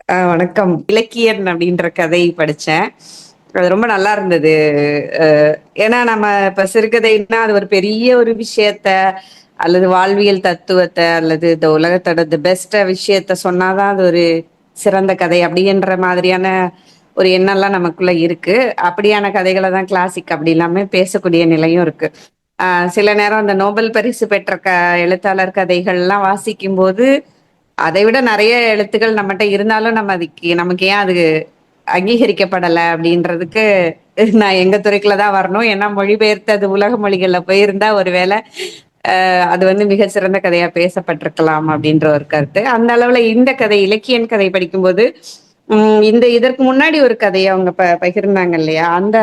வணக்கம். இலக்கியன் அப்படின்ற கதை படிச்சேன். அது ரொம்ப நல்லா இருந்தது. அ ஏன்னா நம்ம இப்ப சிறுகதைன்னா, அது ஒரு பெரிய ஒரு விஷயத்த, அல்லது வாழ்வியல் தத்துவத்த, அல்லது இந்த உலகத்தோட பெஸ்ட்ட விஷயத்த சொன்னா தான் அது ஒரு சிறந்த கதை அப்படின்ற மாதிரியான ஒரு எண்ணம்லாம் நமக்குள்ள இருக்கு. அப்படியான கதைகள தான் கிளாசிக் அப்படி எல்லாமே பேசக்கூடிய நிலையும் இருக்கு. அ சில நேரம் அந்த நோபல் பரிசு பெற்ற எழுத்தாளர் கதைகள்லாம் வாசிக்கும்போது அதை விட நெறைய எழுத்துக்கள் நம்மட்ட இருந்தாலும், நம்ம அதுக்கு நமக்கு ஏன் அது அங்கீகரிக்கப்படல அப்படின்றதுக்கு, நான் எங்க துறைக்குள்ள தான் வரணும். ஏன்னா மொழிபெயர்த்து அது உலக மொழிகள்ல போயிருந்தா ஒருவேள அது வந்து மிக சிறந்த கதையா பேசப்பட்டிருக்கலாம் அப்படின்ற ஒரு கருத்து. அந்த அளவுல இந்த கதை இலக்கியன் கதை படிக்கும்போது, இதற்கு முன்னாடி ஒரு கதைய அவங்க பகிர்ந்தாங்க இல்லையா? அந்த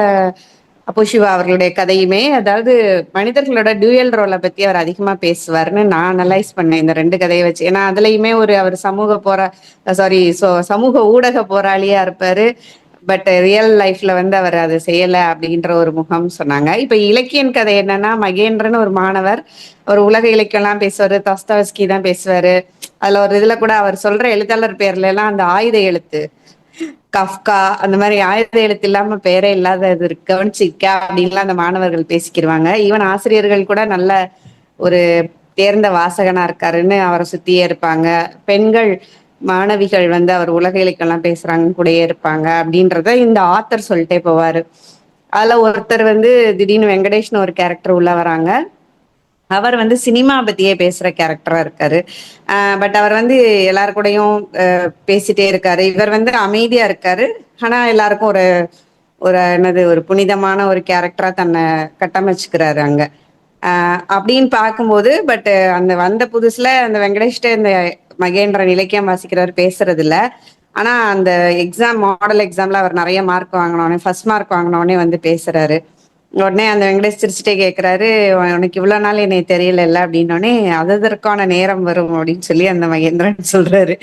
அப்போ சிவா அவர்களுடைய கதையுமே, அதாவது மனிதர்களோட டூயல் ரோல பத்தி அவர் அதிகமா பேசுவாருன்னு நான் அனலைஸ் பண்ணேன் இந்த 2 கதைய வச்சு. ஏன்னா, அதுலயுமே அவர் சமூக சமூக ஊடக போராளியா இருப்பாரு. பட் ரியல் லைஃப்ல வந்து அவர் அத செய்யல அப்படின்ற ஒரு முகம் சொன்னாங்க. இப்ப இலக்கியன் கதை என்னன்னா, மகேந்திரன்னு ஒரு மாணவர். ஒரு உலக இலக்கியம்லாம் பேசுவாரு. தஸ்தாவஸ்கி தான் பேசுவாரு. அதுல ஒரு இதுல கூட அவர் சொல்ற எழுத்தாளர் பேர்ல எல்லாம் அந்த ஆயுத எழுத்து கஃப்கா அந்த மாதிரி ஆயுத எழுத்து இல்லாம பேரே இல்லாத இது இருக்கு கவனிச்சிக்கா அப்படின்லாம் அந்த மாணவர்கள் பேசிக்கிருவாங்க. ஈவன் ஆசிரியர்கள் கூட நல்ல ஒரு தேர்ந்த வாசகனா இருக்காருன்னு அவரை சுத்தியே இருப்பாங்க. பெண்கள் மாணவிகள் வந்து அவர் உலக இலக்கியம்லாம் பேசுறாங்க கூடயே இருப்பாங்க அப்படின்றத இந்த ஆத்தர் சொல்லிட்டே போவாரு. அதுல ஒருத்தர் வந்து திடீர்னு வெங்கடேஷ்னு ஒரு கேரக்டர் உள்ள வராங்க. அவர் வந்து சினிமா பத்தியே பேசுற கேரக்டரா இருக்காரு. பட் அவர் வந்து எல்லாரு கூடயும் பேசிட்டே இருக்காரு. இவர் வந்து அமைதியா இருக்காரு. ஆனா எல்லாருக்கும் ஒரு ஒரு என்னது ஒரு புனிதமான ஒரு கேரக்டரா தன்னை கட்டமைச்சுக்கிறாரு அங்க. அப்படின்னு பார்க்கும்போது பட் அந்த வந்த புதுசுல அந்த வெங்கடேஷ்ட இந்த மகேந்திரன் இலக்கியம் வாசிக்கிறவர் பேசுறது இல்ல. ஆனா அந்த மாடல் எக்ஸாம்ல அவர் நிறைய மார்க் வாங்கினோடனே ஃபர்ஸ்ட் மார்க் வாங்கினோடனே வந்து பேசுறாரு. உடனே அந்த வெங்கடேஷ் சிரிச்சுட்டே கேட்கிறாரு, உனக்கு இவ்வளவு நாள் என்னை தெரியல அப்படின்னோடனே அதற்கான நேரம் வரும் அப்படின்னு சொல்லி அந்த மகேந்திரன் சொல்றாரு.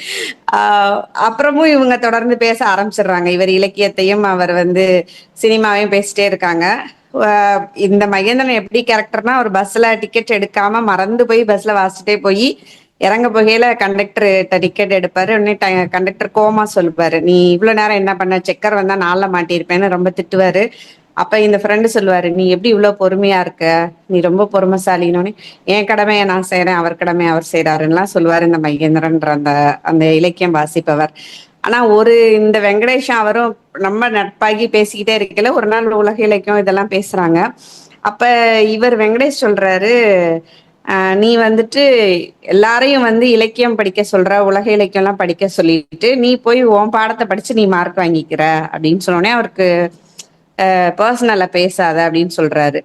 ஆஹ் அப்புறமும் இவங்க தொடர்ந்து பேச ஆரம்பிச்சிடுறாங்க. இவர் இலக்கியத்தையும் அவர் வந்து சினிமாவையும் பேசிட்டே இருக்காங்க. இந்த மகேந்திரன் எப்படி கேரக்டர்னா ஒரு பஸ்ல டிக்கெட் எடுக்காம மறந்து போய் பஸ்ல வாசிச்சுட்டே போய் இறங்க போகையில கண்டக்டர் டிக்கெட் எடுப்பாரு. உடனே கண்டக்டர் கோமா சொல்லுவாரு, நீ இவ்வளவு நேரம் என்ன பண்ண, செக்கர் வந்தா நாள்ல மாட்டியிருப்பேன்னு ரொம்ப திட்டுவாரு. அப்ப இந்த ஃப்ரெண்டு சொல்லுவாரு, நீ எப்படி இவ்வளவு பொறுமையா இருக்க, நீ ரொம்ப பொறுமைசாலினோடனே என் கடமையை நான் செய்யறேன், அவர் கடமையை அவர் செய்யறாருலாம் சொல்லுவாரு இந்த மகேந்திரன்ற அந்த அந்த இலக்கியம் வாசிப்பவர். ஆனா இந்த வெங்கடேஷன் அவரும் நம்ம நட்பாகி பேசிக்கிட்டே இருக்கல. ஒரு நாள் உலக இலக்கியம் இதெல்லாம் பேசுறாங்க. அப்ப இவர் வெங்கடேஷ் சொல்றாரு, நீ வந்துட்டு எல்லாரையும் வந்து இலக்கியம் படிக்க சொல்ற, உலக இலக்கியம் எல்லாம் படிக்க சொல்லிட்டு நீ போய் உன் பாடத்தை படிச்சு நீ மார்க் வாங்கிக்கிற அப்படின்னு சொன்னோடனே அவருக்கு பர்சனல்ல பேசாத அப்படின்னு சொல்றாரு.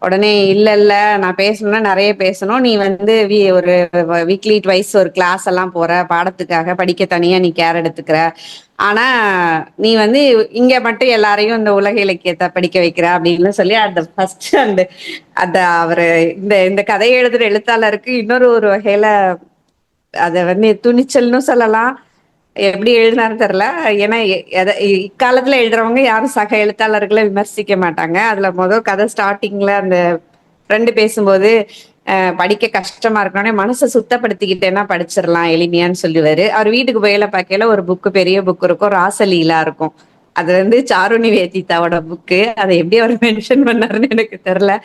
உடனே இல்ல இல்ல, நான் பேசணும்னா நிறைய பேசணும், நீ வந்து ஒரு வீக்லி ட்வைஸ் ஒரு கிளாஸ் எல்லாம் போற, பாடத்துக்காக படிக்க தனியா நீ கேர் எடுத்துக்கிற. ஆனா நீ வந்து இங்க மட்டும் எல்லாரையும் இந்த உலக இலக்கியத்தை படிக்க வைக்கிற அப்படின்னு சொல்லி அந்த ஃபர்ஸ்ட் அந்த அவரு இந்த இந்த கதையை எழுதுற எழுத்தாளருக்கு இன்னொரு ஒரு வகையில அத வந்து துணிச்சல்னு சொல்லலாம். எப்படி எழுதினாரு தெரியல. ஏன்னா இக்காலத்துல எழுதுறவங்க யாரும் சக எழுத்தாளர்களை விமர்சிக்க மாட்டாங்க. அதுல கதை ஸ்டார்டிங்ல அந்த ஃப்ரெண்டு பேசும்போது படிக்க கஷ்டமா இருக்கணும்னே மனசை சுத்தப்படுத்திக்கிட்டேன்னா படிச்சிடலாம் எளிமையான்னு சொல்லுவாரு. அவர் வீட்டுக்கு போயில பார்க்கல ஒரு புக்கு, பெரிய புக் இருக்கும், ராசலீலா இருக்கும். அது வந்து சாருணி வேதிதாவோட புக்கு. அதை எப்படி அவர் மென்ஷன் பண்ணாருன்னு எனக்கு தெரியல.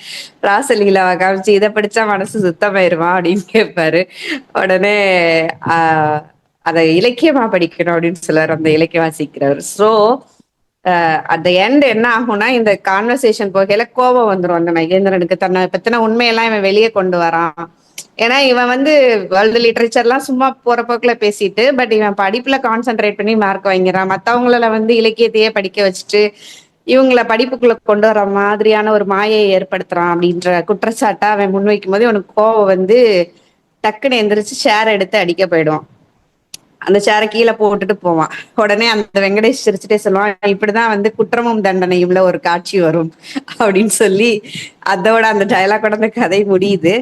ராசலீலாவை காமிச்சு இதை படிச்சா மனசு சுத்தமாயிருமா அப்படின்னு கேட்பாரு. உடனே ஆஹ் அதை இலக்கியமா படிக்கணும் அப்படின்னு சொல்லுவார் அந்த இலக்கியம் வாசிக்கிறவர். ஸோ அட் எண்ட் என்ன ஆகும்னா, இந்த கான்வர்சேஷன் போகையில கோபம் வந்துடும் அந்த மகேந்திரனுக்கு. தன்னை பத்தின உண்மையெல்லாம் இவன் வெளியே கொண்டு வரான். ஏன்னா இவன் வந்து வேர்ல்டு லிட்ரேச்சர்லாம் சும்மா போற போக்குல பேசிட்டு, பட் இவன் படிப்புல கான்சென்ட்ரேட் பண்ணி மார்க் வாங்கிறான். மத்தவங்கள வந்து இலக்கியத்தையே படிக்க வச்சுட்டு இவங்கள படிப்புக்குள்ள கொண்டு வர மாதிரியான ஒரு மாயை ஏற்படுத்துறான் அப்படின்ற குற்றச்சாட்டை அவன் முன்வைக்கும் போது இவனுக்கு கோவம் வந்து டக்குன்னு எந்திரிச்சு ஷேர் எடுத்து அடிக்க போயிடுவான். அந்த சேரை கீழே போட்டுட்டு போவான். உடனே அந்த வெங்கடேஷ் சிரிச்சுட்டே சொல்லுவான், இப்படிதான் வந்து குற்றமும் தண்டனையும்ல ஒரு காட்சி வரும் அப்படின்னு சொல்லி அதோட அந்த டயலாக் அந்த கதை முடியுது.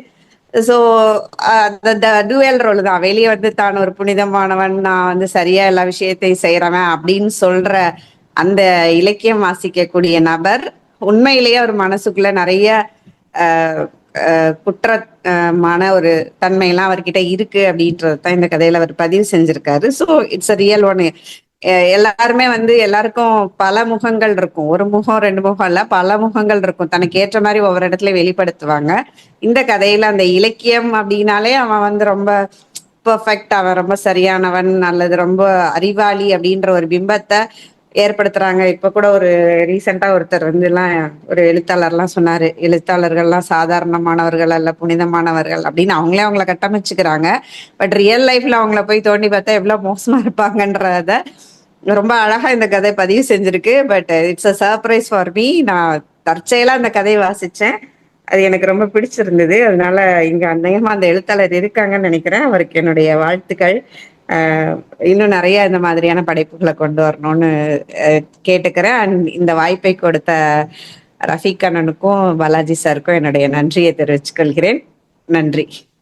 சோ அந்த டூயல் ரோல் தான். வெளியே வந்து தான் ஒரு புனிதமானவன், நான் வந்து சரியா எல்லா விஷயத்தையும் செய்யறவன் அப்படின்னு சொல்ற அந்த இலக்கியம் வாசிக்கக்கூடிய நபர் உண்மையிலேயே ஒரு மனசுக்குள்ள நிறைய குற்றமான ஒரு தன்மை எல்லாம் அவர்கிட்ட இருக்கு அப்படின்றது தான் இந்த கதையில அவர் பதிவு செஞ்சிருக்காரு. So it's a real one. எல்லாருமே வந்து எல்லாருக்கும் பல முகங்கள் இருக்கும். ஒரு முகம், 2 முகம் இல்ல. பல முகங்கள் இருக்கும். தனக்கு ஏற்ற மாரி ஒவ்வொரு இடத்துல வெளிப்படுத்துவாங்க. இந்த கதையில அந்த இலக்கியம் அப்டின்னாலே அவன் வந்து ரொம்ப பெர்ஃபெக்ட், அவன் ரொம்ப சரியானவன் அல்லது ரொம்ப அறிவாளி அப்டின்ற ஒரு பிம்பத்த ஏற்படுத்துறாங்க. இப்ப கூட ஒரு ரீசென்ட்டா ஒருத்தர் வந்துலாம் ஒரு எழுத்தாளர்லாம் சொன்னாரு. எழுத்தாளர்கள்லாம் சாதாரணமானவர்கள் அல்ல, புனிதமானவர்கள் அப்டின்னு அவங்களே அவங்கள கட்டமைச்சுக்கிறாங்க. பட் ரியல் லைஃப்ல அவங்கள போய் தோண்டி பார்த்தா எவ்ளோ மோசமா இருப்பாங்கன்றத ரொம்ப அழகா இந்த கதை பதிவு செஞ்சிருக்கு. But it's a surprise for me. நான் தற்செயலா அந்த கதையை வாசிச்சேன். அது எனக்கு ரொம்ப பிடிச்சிருந்தது. அதனால இங்க அநேகமா அந்த எழுத்தாளர் இருக்காங்கன்னு நினைக்கிறேன். அவருக்கு என்னுடைய வாழ்த்துக்கள். அஹ் இன்னும் நிறைய இந்த மாதிரியான படைப்புகளை கொண்டு வரணும்னு கேட்டுக்கிறேன். அண்ட் இந்த வாய்ப்பை கொடுத்த ரஃபீக் அண்ணனுக்கும் பாலாஜி சாருக்கும் என்னுடைய நன்றியை தெரிவிச்சுக் கொள்கிறேன். நன்றி.